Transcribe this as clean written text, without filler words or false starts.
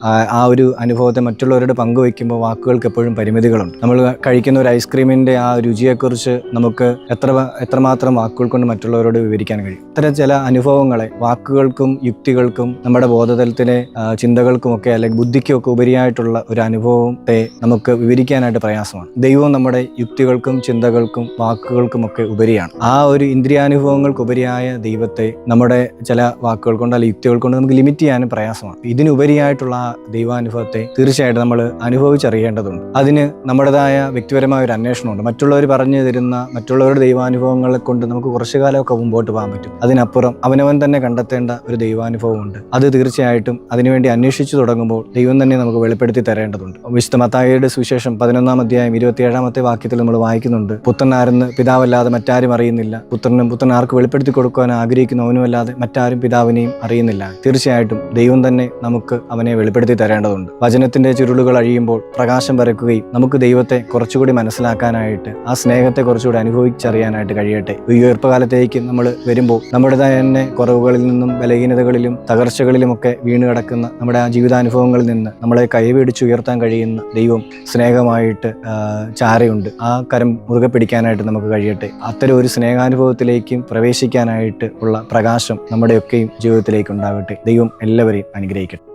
ആ ഒരു അനുഭവത്തെ മറ്റുള്ളവരോട് പങ്കുവയ്ക്കുമ്പോൾ വാക്കുകൾക്ക് എപ്പോഴും പരിമിതികളുണ്ട്. നമ്മൾ കഴിക്കുന്ന ഒരു ഐസ്ക്രീമിൻ്റെ ആ രുചിയെക്കുറിച്ച് നമുക്ക് എത്രമാത്രം വാക്കുകൾ കൊണ്ട് മറ്റുള്ളവരോട് വിവരിക്കാൻ കഴിയും. ഇത്തരം ചില അനുഭവങ്ങളെ വാക്കുകൾക്കും യുക്തികൾക്കും നമ്മുടെ ബോധതലത്തിലെ ചിന്തകൾക്കുമൊക്കെ അല്ലെങ്കിൽ ബുദ്ധിക്കുമൊക്കെ ഉപരിയായിട്ടുള്ള ഒരു അനുഭവത്തെ നമുക്ക് വിവരിക്കാനായിട്ട് പ്രയാസമാണ്. ദൈവം നമ്മുടെ യുക്തികൾക്കും ചിന്തകൾക്കും വാക്കുകൾക്കുമൊക്കെ ഉപരിയാണ്. ആ ഒരു ഇന്ദ്രിയാനുഭവങ്ങൾക്ക് ഉപരിയായ ദൈവത്തെ നമ്മുടെ ചില വാക്കുകൾ കൊണ്ട് അല്ലെങ്കിൽ യുക്തികൾ കൊണ്ട് നമുക്ക് ലിമിറ്റ് ചെയ്യാനും പ്രയാസമാണ്. ഇതിനുപരിയായിട്ടുള്ള ആ ദൈവാനുഭവത്തെ തീർച്ചയായിട്ടും നമ്മൾ അനുഭവിച്ചറിയേണ്ടതുണ്ട്. അതിന് നമ്മുടേതായ വ്യക്തിപരമായ ഒരു അന്വേഷണമുണ്ട്. മറ്റുള്ളവർ പറഞ്ഞു തരുന്ന മറ്റുള്ളവരുടെ ദൈവാനുഭവങ്ങളെ കൊണ്ട് നമുക്ക് കുറച്ചു കാലമൊക്കെ മുമ്പോട്ട് പോകാൻ പറ്റും. അതിനപ്പുറം അവനവൻ തന്നെ കണ്ടെത്തേണ്ട ഒരു ദൈവാനുഭവമുണ്ട്. അത് തീർച്ചയായിട്ടും അതിനുവേണ്ടി അന്വേഷിച്ചു തുടങ്ങുമ്പോൾ ദൈവം തന്നെ നമുക്ക് വെളിപ്പെടുത്തി തരേണ്ടതുണ്ട്. വിശുദ്ധ മത്തായിയുടെ സുവിശേഷം 11-ാം അധ്യായം 27-ാമത്തെ വാക്യത്തിൽ നമ്മൾ വായിക്കുന്നുണ്ട്, പുത്രനാരെന്ന് പിതാവല്ലാതെ മറ്റാരും അറിയുന്നില്ല, പുത്രൻ ആർക്ക് വെളിപ്പെടുത്തി കൊടുക്കുവാൻ ആഗ്രഹിക്കുന്നവനുമല്ലാതെ മറ്റാരും പിതാവിനെയും അറിയുന്നില്ല. തീർച്ചയായിട്ടും ദൈവം തന്നെ നമുക്ക് അവനെ വെളിപ്പെടുത്തി തരേണ്ടതുണ്ട്. വചനത്തിന്റെ ചുരുളുകൾ അഴിയുമ്പോൾ പ്രകാശം പരക്കുകയും നമുക്ക് ദൈവത്തെ കുറച്ചുകൂടി മനസ്സിലാക്കാനായിട്ട് ആ സ്നേഹത്തെ കുറച്ചുകൂടി അനുഭവിച്ചറിയാനായിട്ട് കഴിയട്ടെ. ഈ ഉയർപ്പകാലത്തേക്ക് നമ്മൾ വരുമ്പോൾ നമ്മുടേതായ തന്നെ കുറവുകളിൽ നിന്നും ബലഹീനതകളിലും തകർച്ചകളിലുമൊക്കെ വീണ് കിടക്കുന്ന നമ്മുടെ ആ ജീവിതാനുഭവങ്ങളിൽ നിന്ന് നമ്മളെ കൈപിടിച്ചുയർത്താൻ കഴിയുന്ന ദൈവം സ്നേഹമായിട്ട് ചാരയുണ്ട്. ആ കരം മുറുകെ പിടിക്കാനായിട്ട് നമുക്ക് കഴിയട്ടെ. അത്തരം ഒരു സ്നേഹാനുഭവത്തിലേക്കും പ്രവേശിക്കാനായിട്ട് ഉള്ള പ്രകാശം നമ്മുടെയൊക്കെയും ജീവിതത്തിലേക്ക് ഉണ്ടാകട്ടെ. ദൈവം എല്ലാവരെയും അനുഗ്രഹിക്കട്ടെ.